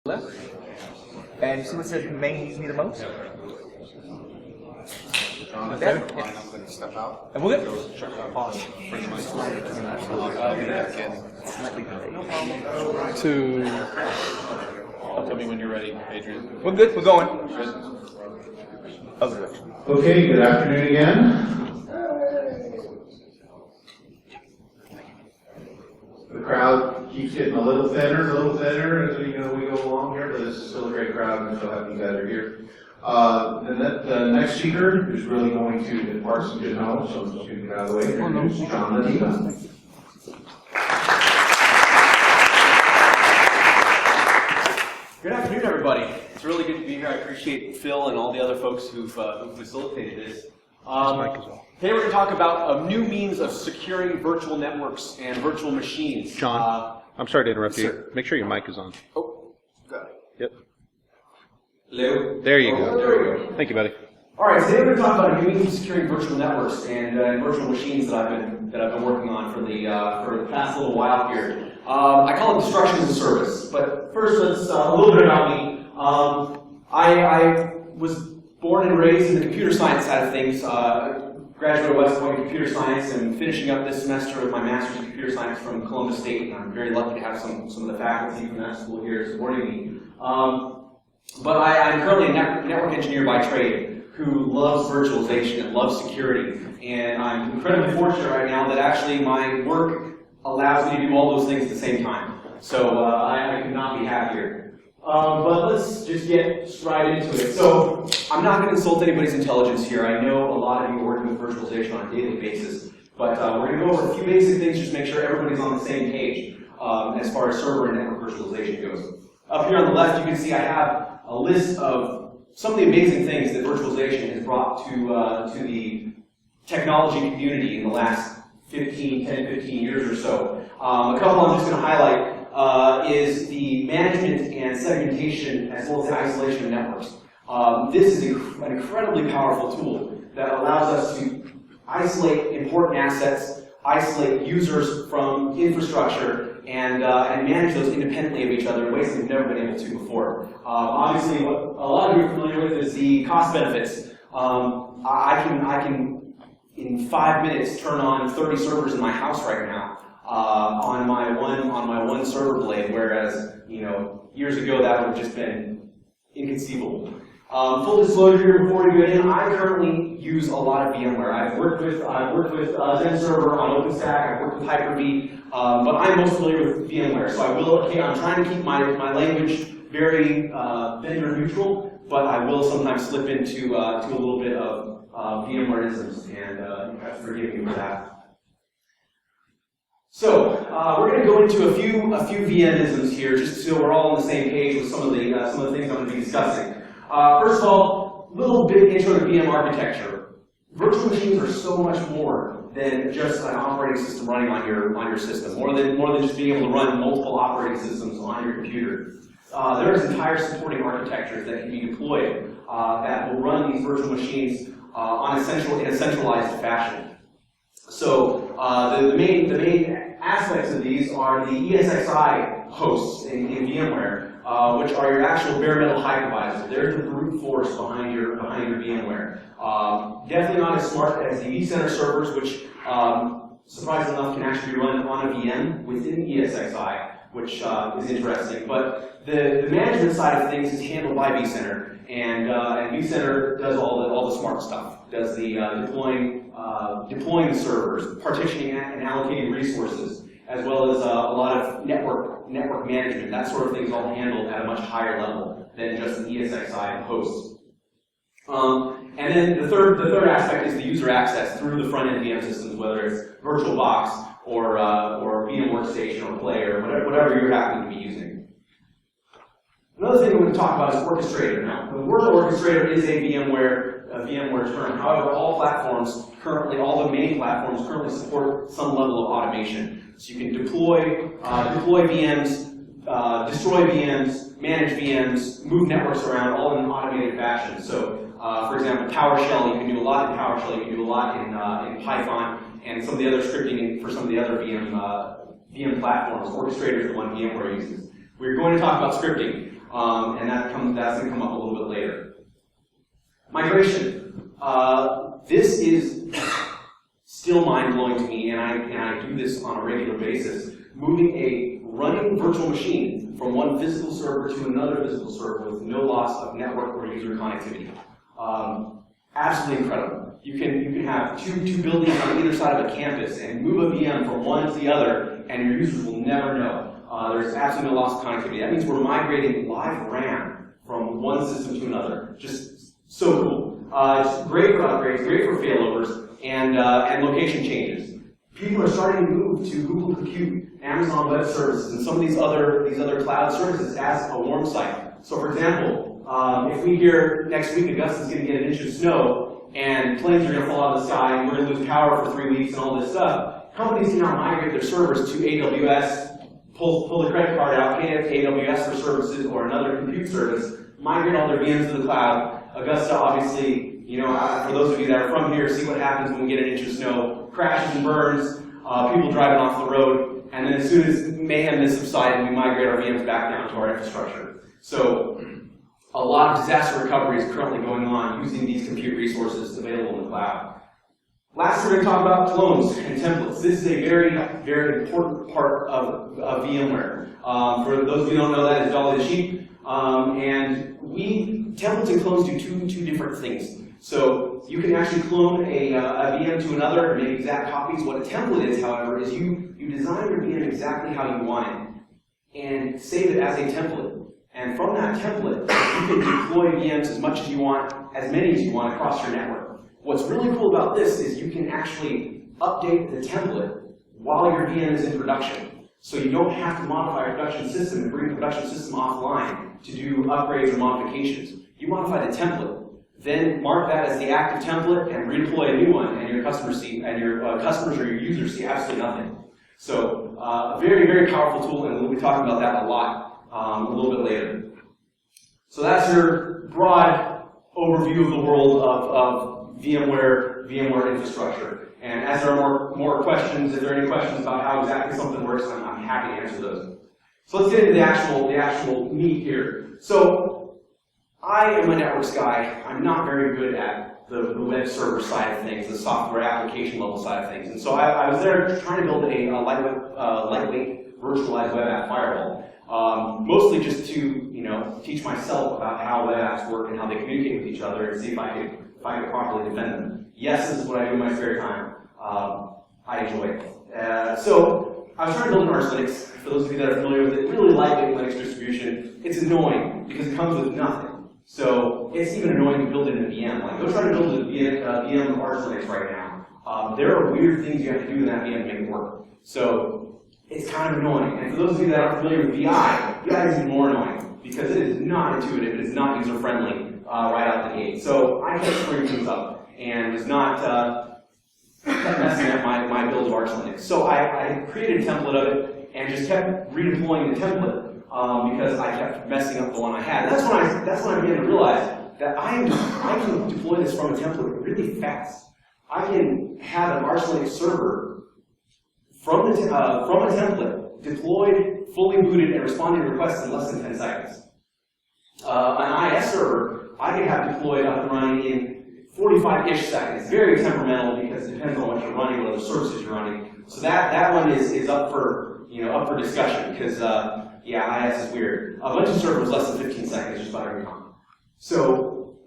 left. And you see what says main needs me the most? John, Okay. I'm going to step out. And we're good? Check out pause. Bring my Slightly to tell me when you're ready, Adrian. We're good, we're going. Good. Other direction. Okay, good afternoon again. The crowd keeps getting a little thinner as we go along here, but this is still a great crowd, and I'm so happy you guys are here. The next speaker is really going to impart some good knowledge, so I'm just going to get out of the way and introduce John Medina. Good afternoon, everybody. It's really good to be here. I appreciate Phil and all the other folks who've facilitated this. Today we're going to talk about new means of securing virtual networks and virtual machines. John, I'm sorry to interrupt you. Sir. Make sure your mic is on. Oh, got it. Yep. Hello? There you go. There we go. Thank you, buddy. All right, today we're going to talk about new means of securing virtual networks and virtual machines that I've been working on for the past little while here. I call it destruction as a service. But first, let's a little bit about me. I was born and raised in the computer science side of things. Graduated West Point in computer science and finishing up this semester with my master's in computer science from Columbus State. And I'm very lucky to have some of the faculty from that school here supporting me. But I'm currently a network engineer by trade who loves virtualization and loves security. And I'm incredibly fortunate right now that actually my work allows me to do all those things at the same time. So I could not be happier. But let's just get right into it. So I'm not going to insult anybody's intelligence here. I know a lot of you are working with virtualization on a daily basis. But we're going to go over a few basic things just to make sure everybody's on the same page as far as server and network virtualization goes. Up here on the left, you can see I have a list of some of the amazing things that virtualization has brought to the technology community in the last 10, 15 years or so. A couple I'm just going to highlight is the management and segmentation as well as the isolation of networks. This is an incredibly powerful tool that allows us to isolate important assets, isolate users from infrastructure, and manage those independently of each other in ways that we've never been able to before. Obviously, what a lot of you are familiar with is the cost benefits. I can in 5 minutes turn on 30 servers in my house right now on my one server blade, whereas years ago that would have just been inconceivable. Full disclosure before we get in, I currently use a lot of VMware. I've worked with Zen Server on OpenStack. I've worked with Hyper-V, but I'm most familiar with VMware. So I'm trying to keep my language very vendor neutral, but I will sometimes slip into a little bit of VMwareisms, and you have to forgive me for that. So we're going to go into a few VMisms here, just so we're all on the same page with some of the things I'm going to be discussing. First of all, a little bit intro to VM architecture. Virtual machines are so much more than just an operating system running on your system, more than just being able to run multiple operating systems on your computer. There's entire supporting architectures that can be deployed that will run these virtual machines in a centralized fashion. So the main aspects of these are the ESXi hosts in VMware, which are your actual bare metal hypervisor. They're the brute force behind your VMware. Definitely not as smart as the vCenter servers, which surprisingly enough can actually be run on a VM within ESXi, which is interesting. But the management side of things is handled by vCenter, and vCenter does all the smart stuff. Does the deploying the servers, partitioning and allocating resources, as well as a lot of network management. That sort of thing is all handled at a much higher level than just an ESXi host. And then the third aspect is the user access through the front-end VM systems, whether it's VirtualBox or VM Workstation or Play or whatever you're happening to be using. Another thing we're going to talk about is orchestrator. Now, the word orchestrator is a VMware term. However, all the main platforms currently support some level of automation. So you can deploy VMs, destroy VMs, manage VMs, move networks around, all in an automated fashion. So, for example, PowerShell, you can do a lot in PowerShell, you can do a lot in Python, and some of the other scripting for some of the other VM platforms. Orchestrator is the one VMware uses. We're going to talk about scripting, and that's going to come up a little bit later. Migration. This is still mind-blowing to me, and I do this on a regular basis. Moving a running virtual machine from one physical server to another physical server with no loss of network or user connectivity. Absolutely incredible. You can have two buildings on either side of a campus and move a VM from one to the other, and your users will never know. There's absolutely no loss of connectivity. That means we're migrating live RAM from one system to another. Just so cool. It's great for upgrades, great for failovers, and location changes. People are starting to move to Google Compute, Amazon Web Services, and some of these other cloud services as a warm site. So, for example, if we hear next week Augusta's going to get an inch of snow and planes are going to fall out of the sky and we're going to lose power for 3 weeks and all this stuff, companies can now migrate their servers to AWS, pull the credit card out, pay AWS for services or another compute service, migrate all their VMs to the cloud. Augusta, obviously, for those of you that are from here, see what happens when we get an inch of snow. Crashes and burns, people driving off the road, and then as soon as mayhem is subsided, we migrate our VMs back down to our infrastructure. So a lot of disaster recovery is currently going on using these compute resources available in the cloud. Last, we're going to talk about clones and templates. This is a very, very important part of VMware. For those of you who don't know, that is Dolly the sheep. And templates and clones do two different things. So you can actually clone a VM to another and make exact copies. What a template is, however, is you design your VM exactly how you want it and save it as a template. And from that template, you can deploy VMs as much as you want, as many as you want across your network. What's really cool about this is you can actually update the template while your VM is in production. So you don't have to modify your production system and bring the production system offline to do upgrades or modifications. You modify the template, then mark that as the active template and redeploy a new one, and your customers or your users see absolutely nothing. So a very, very powerful tool, and we'll be talking about that a lot a little bit later. So that's your broad overview of the world of VMware infrastructure. And as there are more questions, if there are any questions about how exactly something works, I'm happy to answer those. So let's get into the actual meat here. So I am a networks guy. I'm not very good at the web server side of things, the software application level side of things. And so I was there trying to build a lightweight virtualized web app firewall, mostly just to teach myself about how web apps work and how they communicate with each other and see if I could properly defend them. Yes, this is what I do in my spare time. I enjoy it. So I was trying to build an Arch Linux. For those of you that are familiar with it, really lightweight Linux distribution. It's annoying because it comes with nothing. So it's even annoying to build it in a VM. Like, go try to build a VM Arch Linux right now. There are weird things you have to do in that VM to make it work. So it's kind of annoying. And for those of you that aren't familiar with VI is even more annoying because it is not intuitive, it is not user-friendly right out the gate. So I kept screwing things up and was not kept messing up my build of Arch Linux. So I created a template of it and just kept redeploying the template because I kept messing up the one I had. And that's when I began to realize that I can deploy this from a template really fast. I can have an Arch Linux server from a template deployed, fully booted, and responding to requests in less than 10 seconds. An IS server I can have deployed up and running in 45-ish seconds. Very temperamental because it depends on what you're running, what other services you're running. So that one is up for discussion because IS is weird. A bunch of servers less than 15 seconds just about every time. So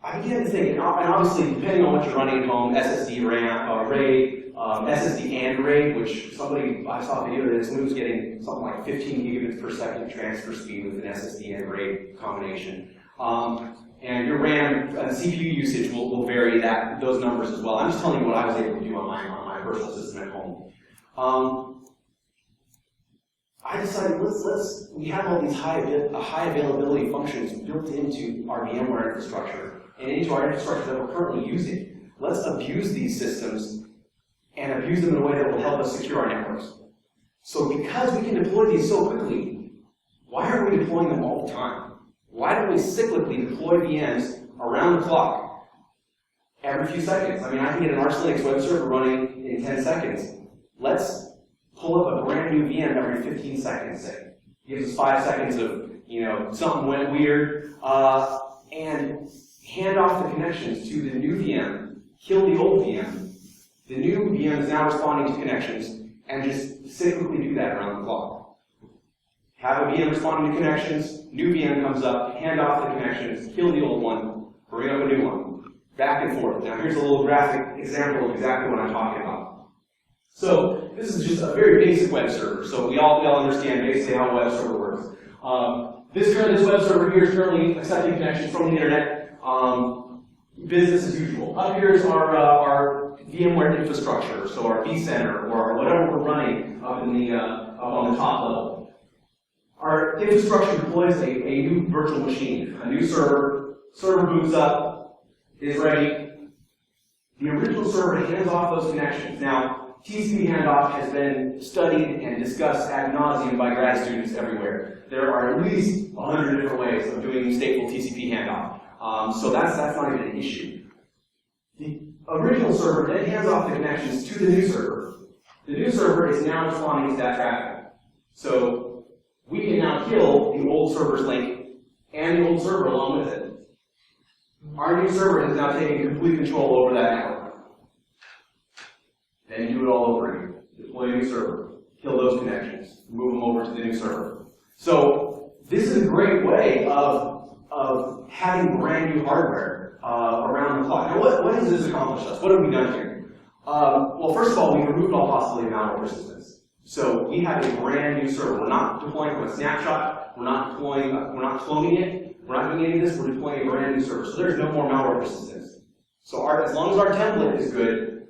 I began to think, and obviously depending on what you're running at home, SSD, RAM, RAID, SSD and RAID, which I saw a video that was getting something like 15 gigabits per second transfer speed with an SSD and RAID combination. And your RAM and CPU usage will vary those numbers as well. I'm just telling you what I was able to do on my virtual system at home. I decided we have all these high availability functions built into our VMware infrastructure and into our infrastructure that we're currently using. Let's abuse these systems and abuse them in a way that will help us secure our networks. So because we can deploy these so quickly, why aren't we deploying them all the time? Why don't we cyclically deploy VMs around the clock every few seconds? I mean, I can get an Arch Linux web server running in 10 seconds. Let's pull up a brand new VM every 15 seconds, say. gives us 5 seconds of, something went weird, and hand off the connections to the new VM, kill the old VM. The new VM is now responding to connections, and just cyclically do that around the clock. Have a VM responding to connections, new VM comes up, hand off the connections, kill the old one, bring up a new one. Back and forth. Now here's a little graphic example of exactly what I'm talking about. So this is just a very basic web server. So we all understand basically how a web server works. This web server here is currently accepting connections from the internet. Business as usual. Up here is our VMware infrastructure, so our vCenter or whatever we're running up in the up on the top level. Our infrastructure deploys a new virtual machine, a new server. Server boots up, is ready. The original server hands off those connections. Now, TCP handoff has been studied and discussed ad nauseum by grad students everywhere. There are at least 100 different ways of doing stateful TCP handoff. So that's not even an issue. The original server then hands off the connections to the new server. The new server is now responding to that traffic. So we can now kill the old server's link and the old server along with it. Our new server is now taking complete control over that network. Then do it all over again. Deploy a new server, kill those connections, move them over to the new server. So this is a great way of having brand new hardware around the clock. Now what has this accomplished us? What have we done here? Well, first of all, we removed all possibility of malware persistence. So we have a brand new server. We're not deploying from a snapshot. We're not cloning it. We're not doing any of this. We're deploying a brand new server. So there's no more malware persistence. So as long as our template is good,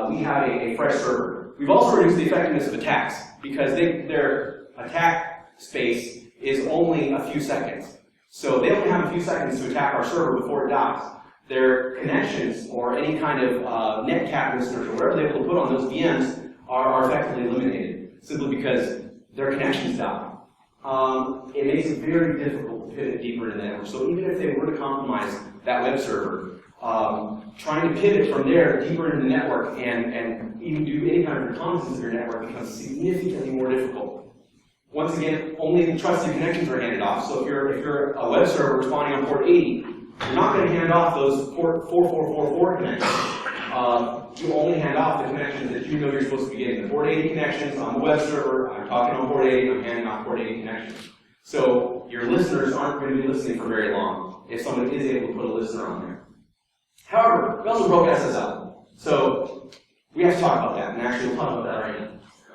we have a fresh server. We've also reduced the effectiveness of attacks because their attack space is only a few seconds. So they only have a few seconds to attack our server before it dies. Their connections or any kind of netcap listeners or whatever they're able to put on those VMs are effectively eliminated simply because their connections die. It makes it very difficult to pivot deeper into the network. So even if they were to compromise that web server, trying to pivot from there deeper into the network and even do any kind of reconnaissance of your network becomes significantly more difficult. Once again, only the trusted connections are handed off. So if you're a web server responding on port 80, you're not going to hand off those port 4444 connections. You only hand off the connections that you know you're supposed to be getting. The port 80 connections on the web server, I'm talking on port 80, I'm handing off port 80 connections. So your listeners aren't going to be listening for very long if someone is able to put a listener on there. However, we also broke SSL. So we have to talk about that, and actually we'll talk about that right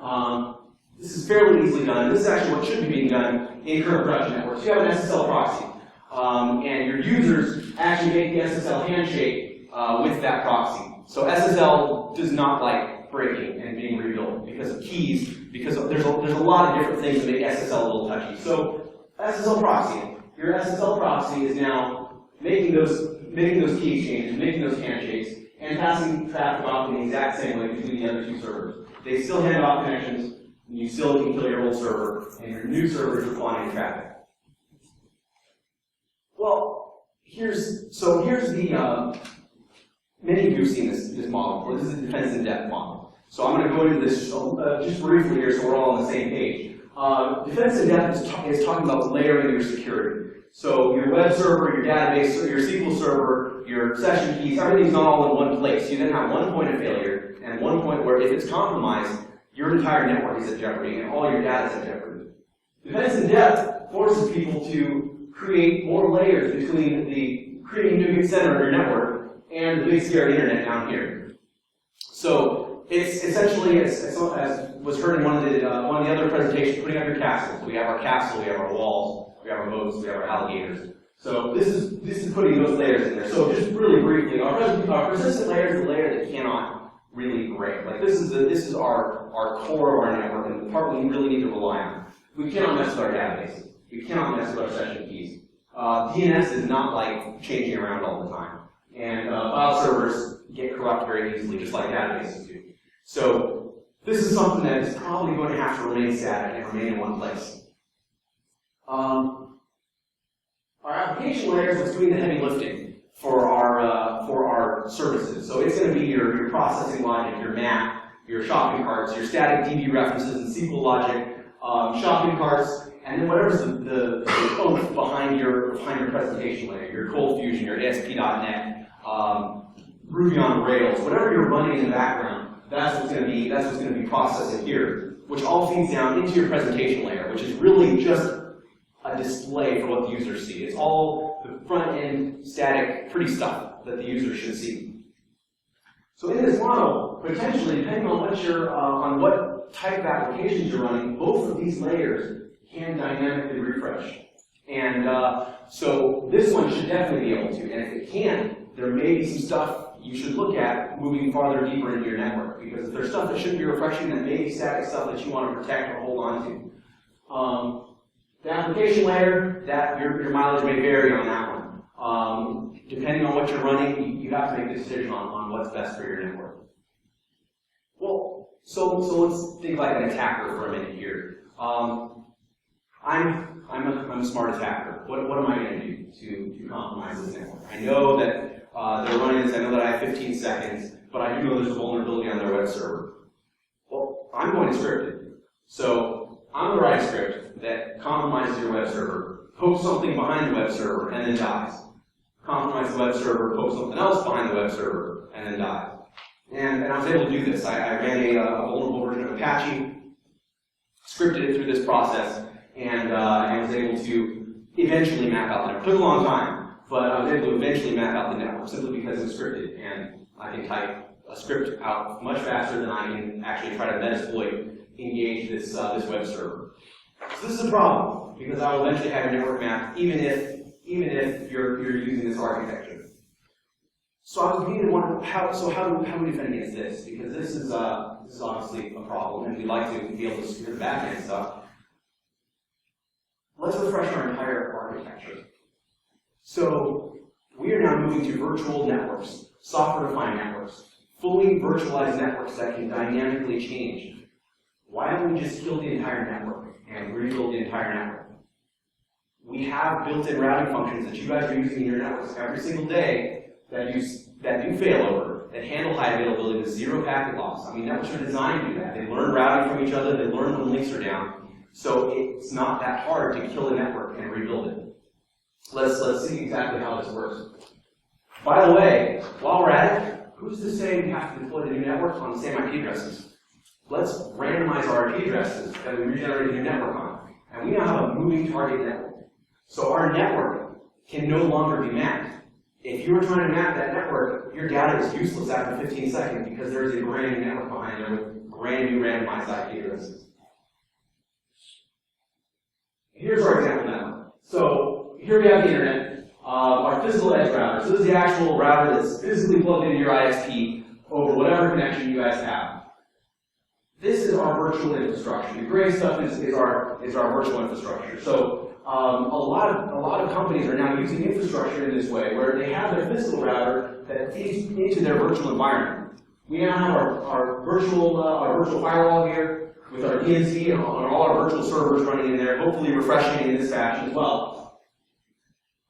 now. This is fairly easily done. This is actually what should be being done in current production networks. You have an SSL proxy, and your users actually make the SSL handshake with that proxy. So SSL does not like breaking and being rebuilt because of keys, because there's a lot of different things that make SSL a little touchy. So SSL proxy, your SSL proxy is now making those key exchanges, making those handshakes, and passing traffic off in the exact same way between the other two servers. They still hand off connections, and you still can kill your old server, and your new server is responding to traffic. Well, here's the many of you have seen this model before. This is a defense in depth model. So I'm going to go into this just briefly here so we're all on the same page. Defense in depth is talking about layering your security. So your web server, your database, your SQL server, your session keys, everything's not all in one place. You then have one point of failure and one point where if it's compromised, your entire network is at jeopardy and all your data is at jeopardy. Defense in depth forces people to create more layers between creating a new center of your network and the big scary internet down here. So it's essentially, as was heard in one of the other presentations, putting up your castles. We have our castle, we have our walls, we have our moats, we have our alligators. So this is putting those layers in there. So just really briefly, our persistent layer is the layer that cannot really break. Like this is our core of our network and the part we really need to rely on. We cannot mess with our databases. We cannot mess with our session keys. DNS is not like changing around all the time. And file servers get corrupt very easily, just like databases do. So this is something that is probably going to have to remain static and remain in one place. Our application layer is what's doing the heavy lifting for our services. So it's going to be your processing logic, your map, your shopping carts, your static DB references and SQL logic, shopping carts, and then whatever's the oomph behind your presentation layer, your Cold Fusion, your ASP.NET, Ruby on Rails, whatever you're running in the background, that's what's going to be processing here, which all feeds down into your presentation layer, which is really just a display for what the users see. It's all the front-end static, pretty stuff that the user should see. So in this model, potentially, depending on what type of applications you're running, both of these layers can dynamically refresh. And so this one should definitely be able to. And if it can't, there may be some stuff you should look at moving farther deeper into your network. Because if there's stuff that shouldn't be refreshing, that may be static stuff that you want to protect or hold on to. The application layer, your mileage may vary on that one. Depending on what you're running, you have to make a decision on what's best for your network. Well, so let's think like an attacker for a minute here. I'm a smart attacker. What am I going to do to compromise this network? I know that they're running this. I know that I have 15 seconds, but I do know there's a vulnerability on their web server. Well, I'm going to script it. So I'm going to write a script that compromises your web server, pokes something behind the web server, and then dies. Compromise the web server, poke something else behind the web server, and then dies. And I was able to do this. I ran a vulnerable version of Apache, scripted it through this process, and was able to eventually map out the network. It took a long time, but I was able to eventually map out the network simply because it's scripted, and I can type a script out much faster than I can actually try to Metasploit engage this web server. So this is a problem, because I will eventually have a network map, even if you're using this architecture. So I was beginning to wonder, how do we defend against this? Because this is obviously a problem, and we'd like to be able to secure the backend stuff. Let's refresh our entire architecture. So we are now moving to virtual networks, software-defined networks, fully virtualized networks that can dynamically change. Why don't we just kill the entire network and rebuild the entire network? We have built-in routing functions that you guys are using in your networks every single day that do failover, that handle high availability with zero packet loss. I mean, networks are designed to do that. They learn routing from each other. They learn when links are down. So it's not that hard to kill a network and rebuild it. Let's see exactly how this works. By the way, while we're at it, who's to say we have to deploy the new network on the same IP addresses? Let's randomize our IP addresses that we regenerate a new network on. And we now have a moving target network. So our network can no longer be mapped. If you were trying to map that network, your data is useless after 15 seconds because there's a brand new network behind there with brand new randomized IP addresses. Here's our example network. So here we have the internet, our physical edge router. So this is the actual router that's physically plugged into your ISP over whatever connection you guys have. This is our virtual infrastructure. The gray stuff is our virtual infrastructure. So a lot of companies are now using infrastructure in this way, where they have their physical router that feeds into their virtual environment. We now have our virtual firewall here with our DNC and all our virtual servers running in there, hopefully refreshing in this fashion as well.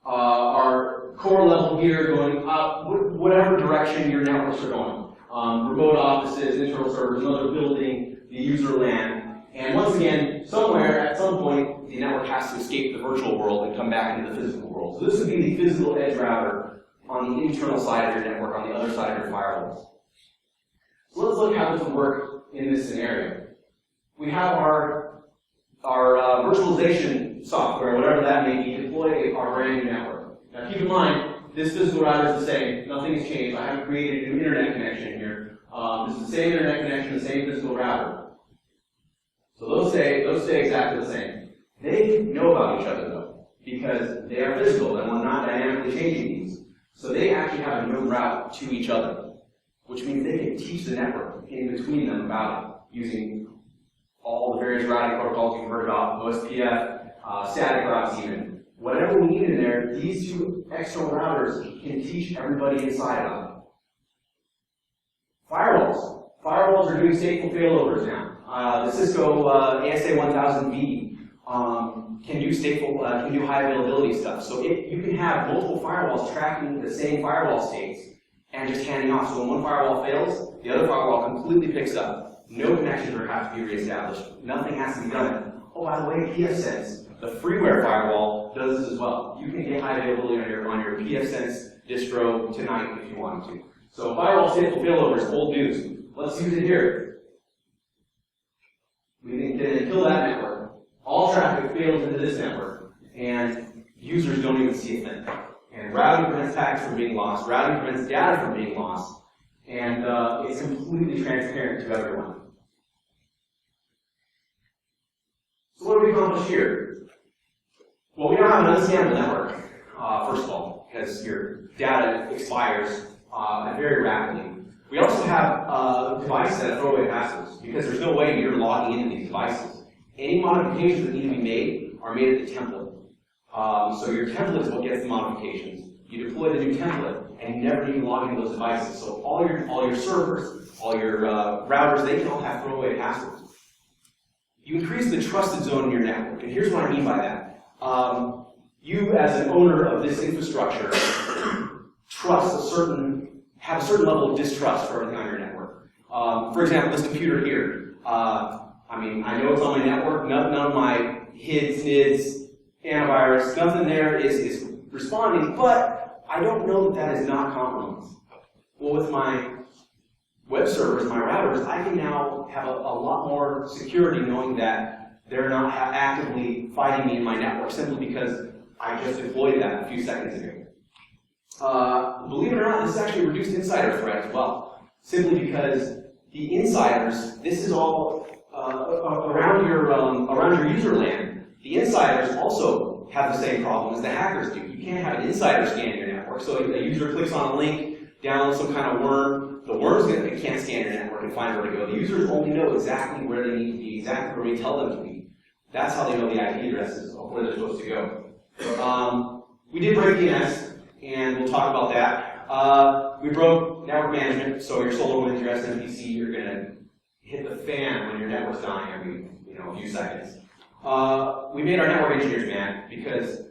Our core level here going up, whatever direction your networks are going. Remote offices, internal servers, another building, the user LAN. And once again, somewhere, at some point, the network has to escape the virtual world and come back into the physical world. So this would be the physical edge router on the internal side of your network, on the other side of your firewalls. So let's look at how this would work in this scenario. We have our virtualization software, whatever that may be, deploy our brand new network. Now keep in mind, this physical router is the same. Nothing has changed. I haven't created a new internet connection here. This is the same internet connection, the same physical router. So those stay exactly the same. They know about each other though, because they are physical and we're not dynamically changing these. So they actually have a known route to each other, which means they can teach the network in between them about it using all the various routing protocols you've heard about, OSPF, static routes even. Whatever we need in there, these two external routers can teach everybody inside of it. Firewalls. Firewalls are doing stateful failovers now. The Cisco ASA1000V can do stateful, can do high availability stuff. So you can have multiple firewalls tracking the same firewall states and just handing off. So when one firewall fails, the other firewall completely picks up. No connections have to be reestablished. Nothing has to be done. Oh, by the way, pfSense. The freeware firewall does this as well. You can get high availability on your pfSense distro tonight if you wanted to. So firewall stateful failover is old news. Let's use it here. We can kill that network. All traffic fails into this network, and users don't even see a thing. And routing prevents packets from being lost. Routing prevents data from being lost. And it's completely transparent to everyone. So what do we accomplish here? Well, we don't have an unscannable network, first of all, because your data expires very rapidly. We also have devices that have throwaway passwords, because there's no way you're logging into these devices. Any modifications that need to be made are made at the template. So your template is what gets the modifications. You deploy the new template, and you never need to log into those devices. So all your servers, all your routers, they can all have throwaway passwords. You increase the trusted zone in your network, and here's what I mean by that. You, as an owner of this infrastructure, have a certain level of distrust for everything on your network. For example, this computer here. I know it's on my network. None of my HIDs, NIDs, antivirus, nothing there is responding, but I don't know that is not compromised. Well, with my web servers, my routers, I can now have a lot more security knowing that they're not actively fighting me in my network simply because I just deployed that a few seconds ago. Believe it or not, this actually reduced insider threat as well, simply because the insiders, this is all around your user land. The insiders also have the same problem as the hackers do. You can't have an insider scan your network. So a user clicks on a link, downloads some kind of worm. The worm's can't scan your network and find where to go. The users only know exactly where they need to be, exactly where we tell them to be. That's how they know the IP addresses of where they're supposed to go. We did break DNS, and we'll talk about that. We broke network management, so your SolarWinds, your SMPC, you're going to hit the fan when your network's dying every a few seconds. We made our network engineers mad, because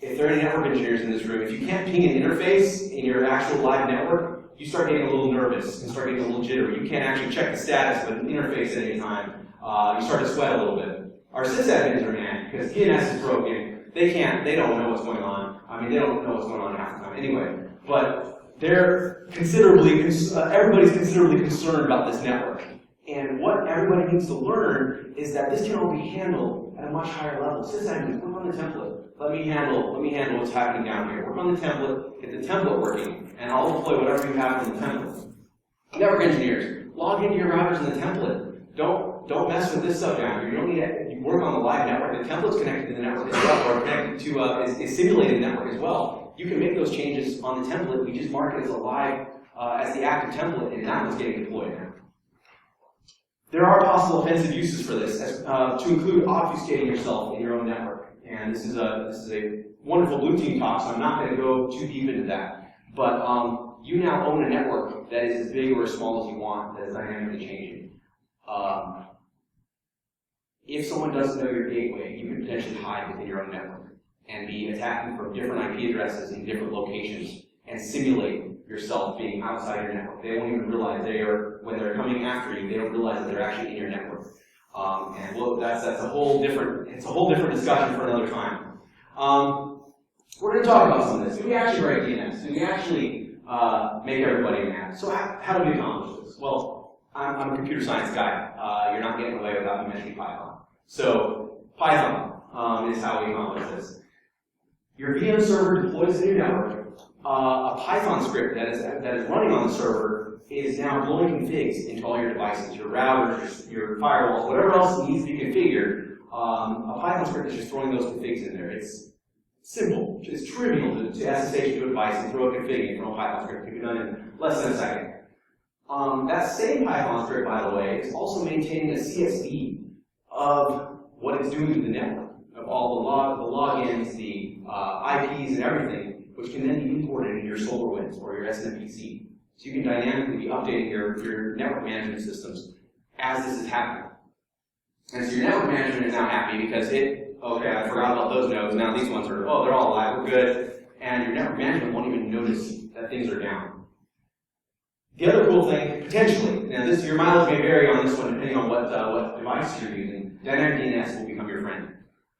if there are any network engineers in this room, if you can't ping an interface in your actual live network, you start getting a little nervous and start getting a little jittery. You can't actually check the status of an interface at any time. You start to sweat a little bit. Our sysadmins are mad because DNS is broken. They don't know what's going on. They don't know what's going on half the time anyway. But they're everybody's considerably concerned about this network. And what everybody needs to learn is that this can all be handled at a much higher level. Sysadmins, work on the template. Let me handle what's happening down here. Work on the template, get the template working, and I'll deploy whatever you have in the template. Network engineers, log into your routers in the template. Don't mess with this stuff down here. You don't need to work on the live network. The template's connected to the network as well, or connected to is simulated network as well. You can make those changes on the template. We just mark it as a live, as the active template, and that one's getting deployed now. There are possible offensive uses for this, to include obfuscating yourself in your own network. And this is a wonderful blue team talk, so I'm not going to go too deep into that. But you now own a network that is as big or as small as you want, that is dynamically changing. If someone doesn't know your gateway, you can potentially hide within your own network and be attacking from different IP addresses in different locations and simulate yourself being outside your network. They won't even realize when they're coming after you, they don't realize that they're actually in your network. And well, that's a whole different discussion for another time. We're going to talk about some of this. Do we actually break DNS? Do we actually make everybody mad? So how do we accomplish this? Well, I'm a computer science guy. You're not getting away without me mentioning Python. So Python is how we accomplish this. Your VM server deploys in your network. A Python script that is running on the server is now blowing configs into all your devices, your routers, your firewalls, whatever else needs to be configured. A Python script is just throwing those configs in there. It's simple. It's trivial to SSH to a device and throw a config in from a Python script. It can be done in less than a second. That same Python script, by the way, is also maintaining a CSV of what it's doing to the network, of all the logins, the IPs, and everything, which can then be imported into your SolarWinds or your SNMPC. So you can dynamically be updating your network management systems as this is happening. And so your network management is now happy because okay, I forgot about those nodes, now these ones are, they're all alive, we're good. And your network management won't even notice that things are down. The other cool thing, potentially, now your mileage may vary on this one depending on what device you're using, dynamic DNS will become your friend.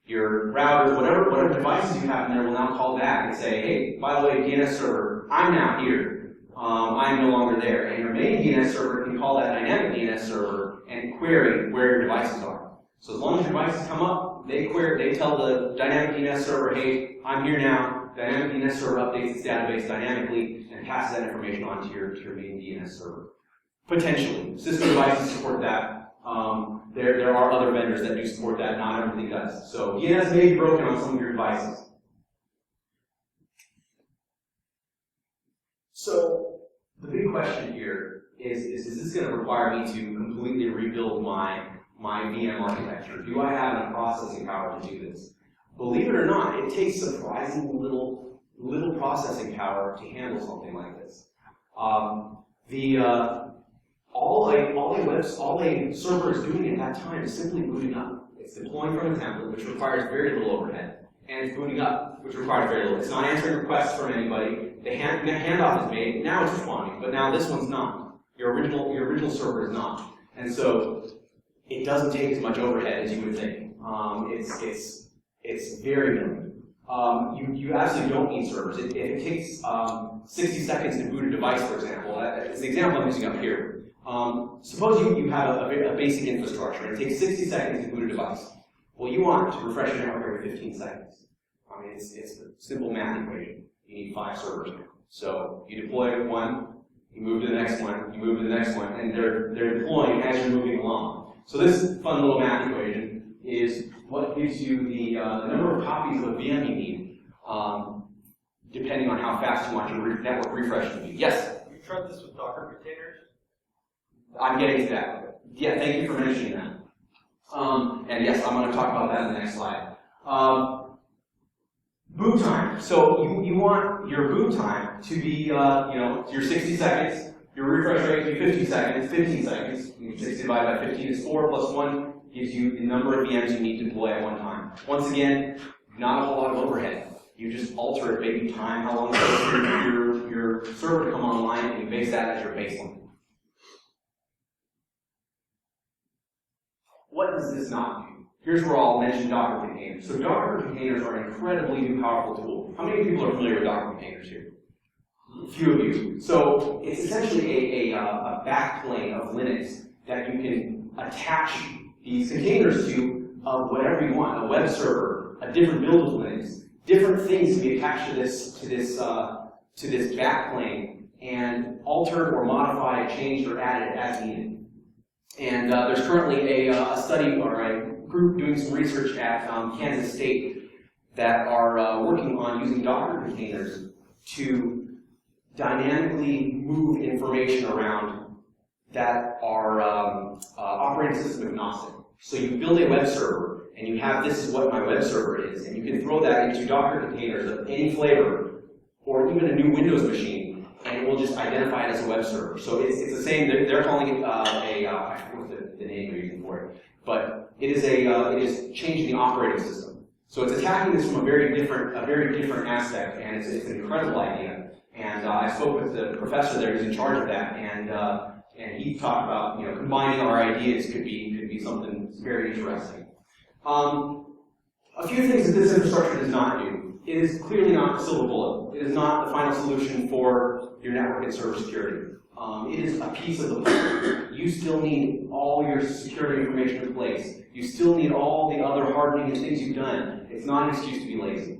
Your routers, whatever devices you have in there will now call back and say, hey, by the way, DNS server, I'm now here. I'm no longer there. And your main DNS server can call that dynamic DNS server and query where your devices are. So as long as your devices come up, they tell the dynamic DNS server, hey, I'm here now. Dynamic DNS server updates its database dynamically and passes that information on to your main DNS server. Potentially. System devices support that. There are other vendors that do support that, not everything does. So DNS may be broken on some of your devices. So the big question here is this going to require me to completely rebuild my VM architecture? Do I have enough processing power to do this? Believe it or not, it takes surprisingly little processing power to handle something like this. All a server is doing at that time is simply booting up. It's deploying from a template, which requires very little overhead, and it's booting up, which requires very little. It's not answering requests from anybody. The handoff is made. Now it's responding, but now this one's not. Your original server is not, and so it doesn't take as much overhead as you would think. It's very minimal. You absolutely don't need servers. If it takes 60 seconds to boot a device, for example, that's the example I'm using up here. Suppose you have a basic infrastructure and it takes 60 seconds to boot a device. Well, you want to refresh your network every 15 seconds. I mean, it's a simple math equation. You need 5 servers now. So you deploy one, you move to the next one, you move to the next one, and they're deploying as you're moving along. So this fun little math equation is what gives you the number of copies of a VM you need, depending on how fast you want your network refresh to be. Yes? You tried this with Docker containers? I'm getting to that. Yeah, thank you for mentioning that. And yes, I'm going to talk about that in the next slide. Boot time. So you want your boot time to be, your 60 seconds. Your refresh rate to be 50 seconds. 15 seconds. 60 divided by 15 is 4 plus 1 gives you the number of VMs you need to deploy at one time. Once again, not a whole lot of overhead. You just alter it, maybe time, how long it takes for your server to come online, and you base that as your baseline. What does this not do? Here's where I'll mention Docker containers. So Docker containers are an incredibly new, powerful tool. How many people are familiar with Docker containers here? A few of you. So it's essentially a backplane of Linux that you can attach these containers to of whatever you want, a web server, a different build of Linux, different things can be attached to this backplane and altered or modified, changed or added as needed. And there's currently a study or a group doing some research at Kansas State that are working on using Docker containers to dynamically move information around that are operating system agnostic. So you build a web server, and you have this is what my web server is, and you can throw that into Docker containers of any flavor, or even a new Windows machine, and it will just identify it as a web server. So it's the same. They're calling it I forget the name they're using for it, but it is changing the operating system. So it's attacking this from a very different aspect, and it's an incredible idea. And I spoke with the professor there who's in charge of that, and he talked about combining our ideas could be something very interesting. A few things that this infrastructure does not do. It is clearly not the silver bullet. It is not the final solution for your network and server security. It is a piece of the puzzle. You still need all your security information in place. You still need all the other hardening and things you've done. It's not an excuse to be lazy.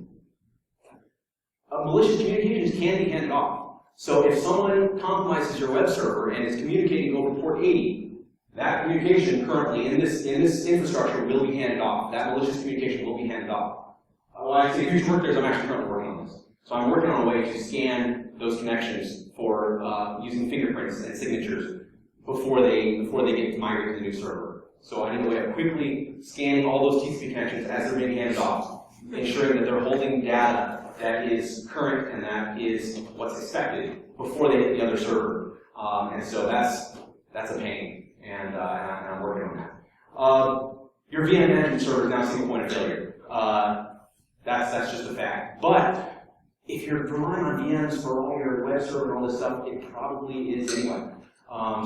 Malicious communications can be handed off. So if someone compromises your web server and is communicating over port 80, that communication currently in this infrastructure will be handed off. That malicious communication will be handed off. Well, I say future work there is I'm actually currently working on this. So I'm working on a way to scan those connections for using fingerprints and signatures before they get migrated to the new server. So I need a way of quickly scanning all those TCP connections as they're being handed off, ensuring that they're holding data that is current and that is what's expected before they hit the other server. And so that's a pain, and I'm working on that. Your VM management server is now a single point of failure. That's just a fact. But if you're relying on VMs for all your web server and all this stuff, it probably is anyway.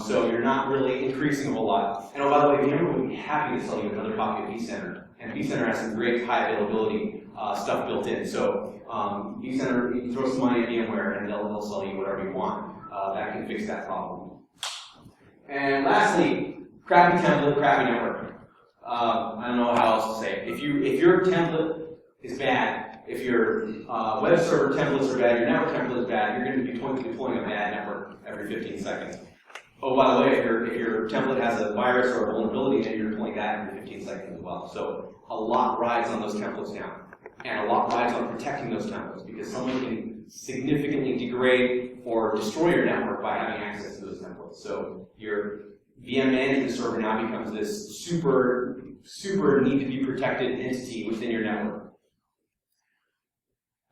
So you're not really increasing a whole lot. And oh, by the way, VMware would be happy to sell you another copy of vCenter And vCenter has some great high availability stuff built in. So vCenter, you can throw some money at VMware and they'll sell you whatever you want. That can fix that problem. And lastly, crappy template, crappy network. I don't know how else to say it. If your template is bad, if your web server templates are bad, your network template is bad, you're going to be deploying a bad network every 15 seconds. Oh, by the way, if your template has a virus or a vulnerability, then you're deploying that every 15 seconds as well. So a lot rides on those templates now. And a lot rides on protecting those templates because someone can significantly degrade or destroy your network by having access to those templates. So your VM management server now becomes this super need to be protected entity within your network.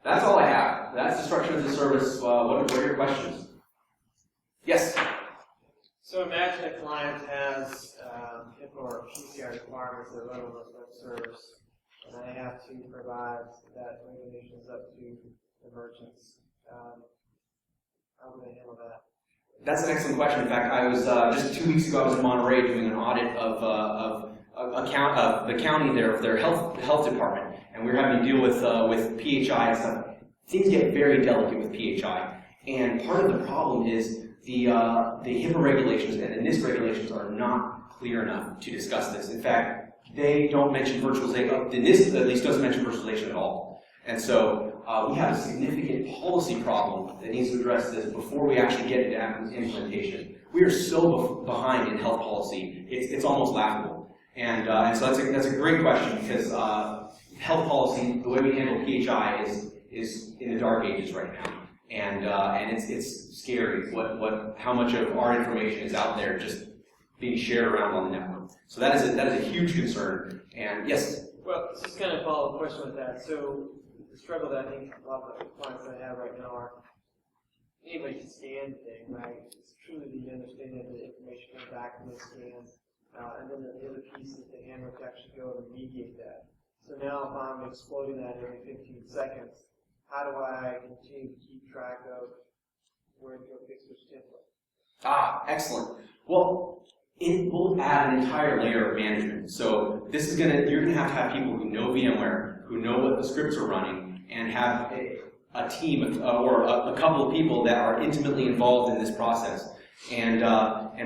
That's all I have. That's destruction as a service. What are your questions? Yes? So imagine a client has HIPAA or PCI requirements that run on those web servers, and I have to provide that regulations up to the merchants. How would I handle that? That's an excellent question. In fact, I was just 2 weeks ago. I was in Monterey doing an audit of the county there, of their health department, and we were having to deal with PHI and stuff. Things get very delicate with PHI, and part of the problem is the HIPAA regulations and the NIST regulations are not clear enough to discuss this. In fact, they don't mention virtualization. The NIST at least doesn't mention virtualization at all. And so we have a significant policy problem that needs to address this before we actually get into implementation. We are so behind in health policy, it's almost laughable. And so that's a great question because health policy, the way we handle PHI is in the dark ages right now. And it's scary how much of our information is out there just being shared around on the network. So that is a huge concern. And yes? Well, just kind of follow up question with that. So the struggle that I think a lot of the clients that I have right now are anybody can scan the thing, right? It's truly the understanding of the information coming back from the scans. And then the other piece is the handler to actually go and remediate that. So now if I'm exploding that every 15 seconds, how do I continue to keep track of where to go fix which template? Excellent. Well, it will add an entire layer of management. So this is you're gonna have people who know VMware, who know what the scripts are running, and have a team or a couple of people that are intimately involved in this process. And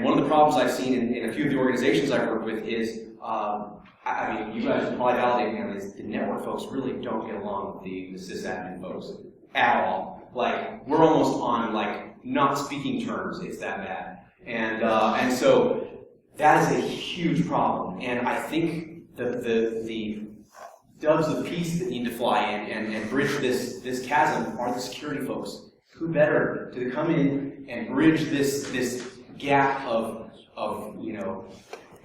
one of the problems I've seen in a few of the organizations I've worked with is, I mean, you guys can probably validate me on this, the network folks really don't get along with the sysadmin folks at all. Like, we're almost on, like, not speaking terms, it's that bad. And so that is a huge problem. And I think the doves of peace that need to fly in and bridge this chasm are the security folks. Who better to come in and bridge this gap of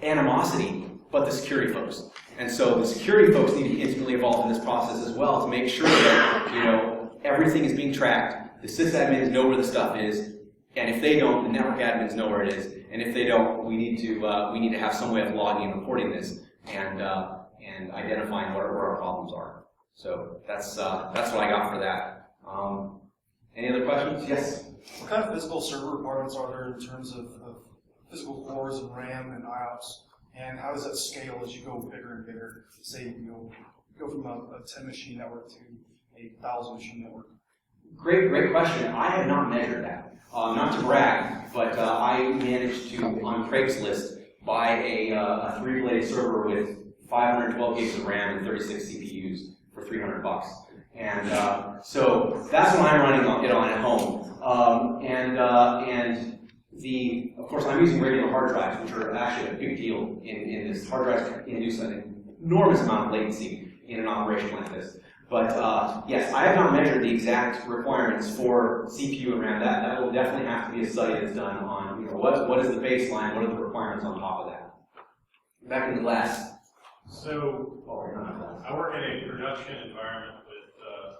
animosity but the security folks. And so the security folks need to be intimately involved in this process as well to make sure that everything is being tracked. The sysadmins know where the stuff is, and if they don't, the network admins know where it is. And if they don't, we need to have some way of logging and reporting this and identifying where our problems are. So that's what I got for that. Any other questions? Yes. What kind of physical server requirements are there in terms of physical cores and RAM and IOPS? And how does that scale as you go bigger and bigger? Say, go from a 10 machine network to a 1,000 machine network. Great question. I have not measured that. Not to brag, but I managed to, on Craigslist, buy a 3-blade server with 512 gigs of RAM and 36 CPUs for $300. And so that's what I'm running it on at home. Of course, I'm using regular hard drives, which are actually a big deal in this. Hard drives induce an enormous amount of latency in an operation like this. But yes, I have not measured the exact requirements for CPU and RAM. That will definitely have to be a study that's done on what is the baseline, what are the requirements on top of that. Back in the glass. So I work in a production environment with a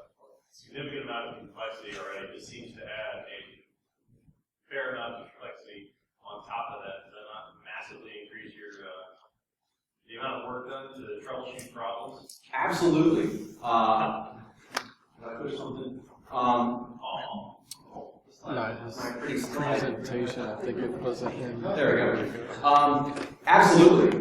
significant amount of complexity already. This seems to add a fair amount of complexity on top of that. Does that not massively increase the amount of work done to troubleshoot problems? Absolutely. Did I push something? His presentation, I think it wasn't him. There we go. Absolutely.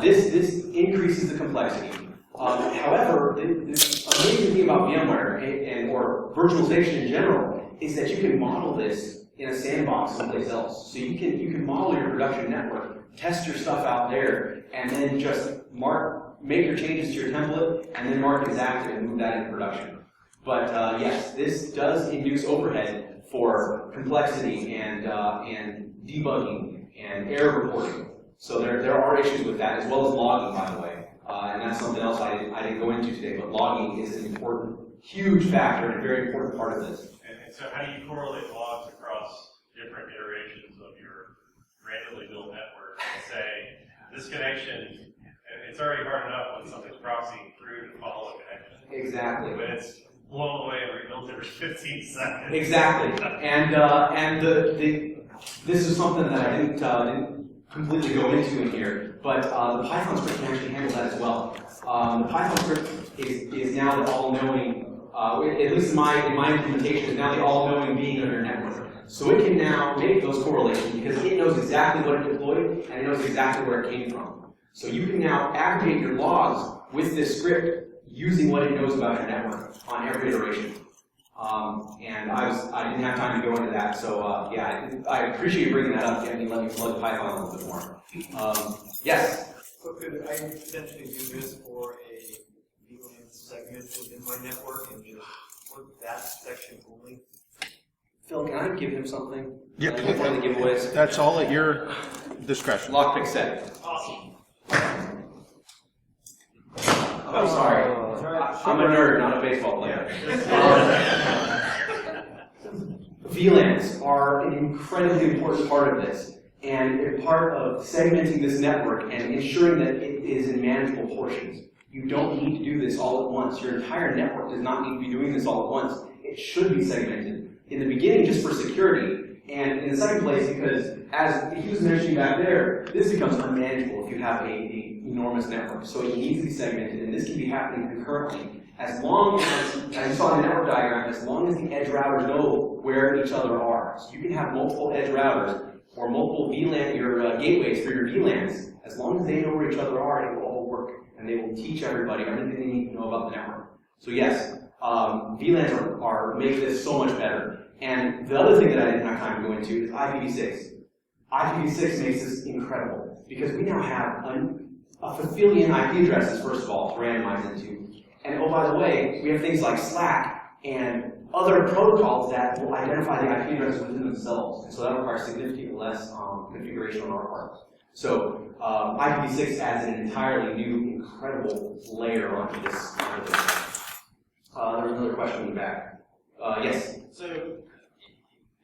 This increases the complexity. However, the amazing thing about VMware or virtualization in general is that you can model this in a sandbox someplace else. So you can model your production network, test your stuff out there, and then just make your changes to your template, and then mark it as active and move that into production. But yes, this does induce overhead for complexity and debugging and error reporting. So there are issues with that, as well as logging, by the way. And that's something else I didn't go into today, but logging is an important, huge factor and a very important part of this. And so how do you correlate logs across different iterations of your randomly built network and say, this connection, it's already hard enough when something's proxying through to follow a connection. Exactly. But it's blown away and rebuilt every 15 seconds. Exactly. And this is something that I didn't completely go into in here, but the Python script can actually handle that as well. The Python script is now the all-knowing, at least in my implementation, is now the all-knowing being of your network. So it can now make those correlations because it knows exactly what it deployed and it knows exactly where it came from. So you can now aggregate your logs with this script using what it knows about your network on every iteration. And I didn't have time to go into that, so yeah, I appreciate you bringing that up and let me plug Python a little bit more. Yes? So could I potentially do this for a VLAN segment within my network and just work that section only? Phil, can I give him something? Yeah. One of the giveaways. That's all at your discretion. Lockpick set. Awesome. I'm sorry. I'm a nerd, not a baseball player. VLANs are an incredibly important part of this, and a part of segmenting this network and ensuring that it is in manageable portions. You don't need to do this all at once. Your entire network does not need to be doing this all at once. It should be segmented. In the beginning, just for security, and in the second place, because as he was mentioning back there, this becomes unmanageable if you have an enormous network. So it needs to be segmented, and this can be happening concurrently. As long as you saw in the network diagram, as long as the edge routers know where each other are. So you can have multiple edge routers or multiple VLAN, your gateways for your VLANs. As long as they know where each other are, it will all work, and they will teach everybody everything they need to know about the network. So yes, VLANs make this so much better. And the other thing that I didn't have time to go into is IPv6. IPv6 makes this incredible because we now have a fulfilling IP addresses, first of all, to randomize into. And oh, by the way, we have things like Slack and other protocols that will identify the IP addresses within themselves. And so that requires significantly less configuration on our part. So IPv6 adds an entirely new, incredible layer onto this. There's another question in the back. Yes? So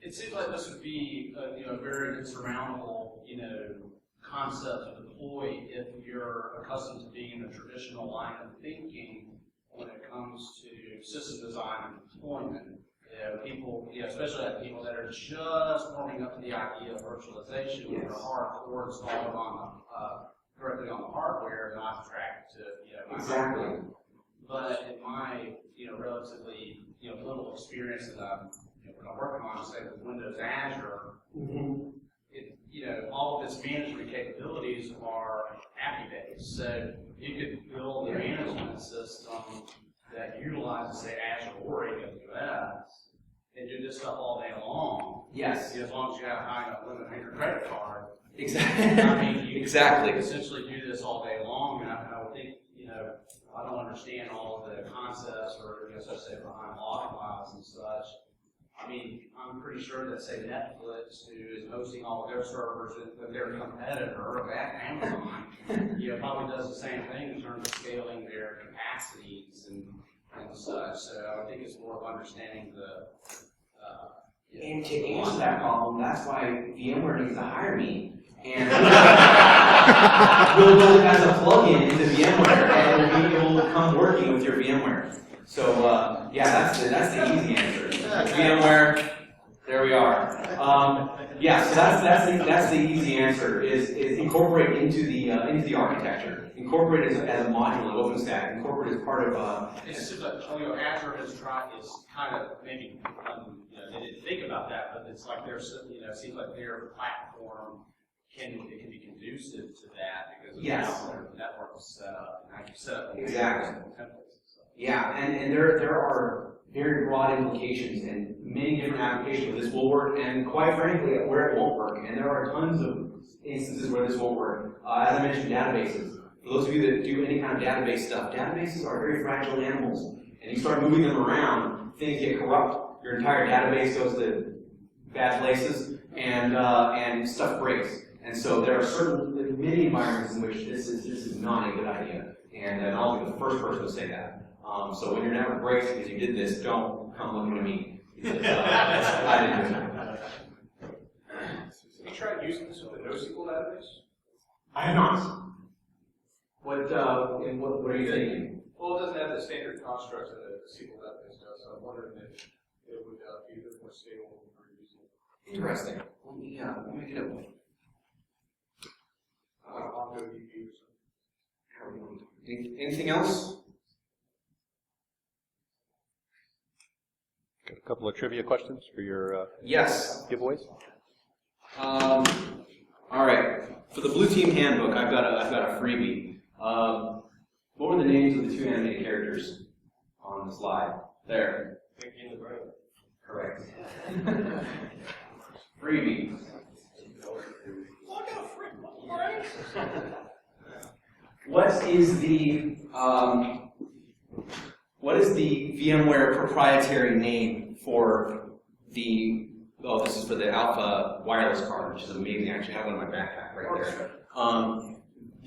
it seems like this would be a very insurmountable concept to deploy if you're accustomed to being in a traditional line of thinking when it comes to system design and deployment. People, especially people that are just warming up to the idea of virtualization with their hardcore installed on directly on the hardware, not attracted to Exactly. But in my relatively little experience that I'm working on, say with Windows Azure, all of its management capabilities are API-based. So you could build a management system that utilizes, say, Azure or AWS, and do this stuff all day long. Yes. As long as you have high enough limit on your credit card. Exactly. I mean, you exactly. can essentially do this all day long, and I would think, I don't understand all of the concepts or, such say, behind log files and such. I mean, I'm pretty sure that, say, Netflix, who is hosting all of their servers with their competitor of Amazon, probably does the same thing in terms of scaling their capacities and such. So I think it's more of understanding the. And to answer that problem, that's why VMware needs to hire me. And we'll go as a plugin into VMware, and it will come working with your VMware. So yeah, that's the easy answer. VMware, there we are. Yeah, so that's the easy answer is incorporate into the architecture. Incorporate it as a module of OpenStack. Incorporate as part of. It seems like Azure is kind of maybe they didn't think about that, but it's like their it seems like their platform it can be conducive to that because of Yes. how their network is set up and how you set up Exactly. templates and stuff. Yeah, and there are very broad implications and many different applications where this will work, and quite frankly, where it won't work. And there are tons of instances where this won't work. As I mentioned, databases. For those of you that do any kind of database stuff, databases are very fragile animals. And you start moving them around, things get corrupt, your entire database goes to bad places, and stuff breaks. And so there are many environments in which this is not a good idea. And I'll be the first person to say that. So when your network breaks because you did this, don't come looking at me. Because, I didn't do it. Have you tried using this with the NoSQL database? I have not. What are you thinking? Well, it doesn't have the standard constructs that a SQL database does, so I'm wondering if it would be a bit more stable when we're using it. Interesting. Let me get it. MongoDB or something. Anything else? Got a couple of trivia questions for your Yes. giveaways. All right. For the Blue Team Handbook, I've got a freebie. What were the names of the two animated characters on the slide? There. Thinking the brain. Correct. Freebie. What is the VMware proprietary name for the? Oh, this is for the Alpha wireless card, which is amazing. I actually have one in my backpack right there.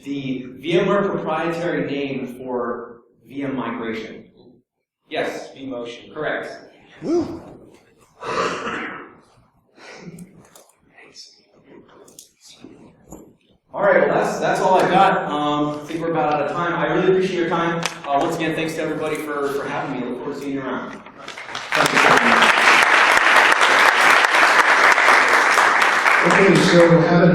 The VMware proprietary name for VM migration. Yes. vMotion. Correct. Woo! All right, well, that's all I've got. I think we're about out of time. I really appreciate your time. Once again, thanks to everybody for having me. I look forward to seeing you around. Thank you so much. Okay, so have a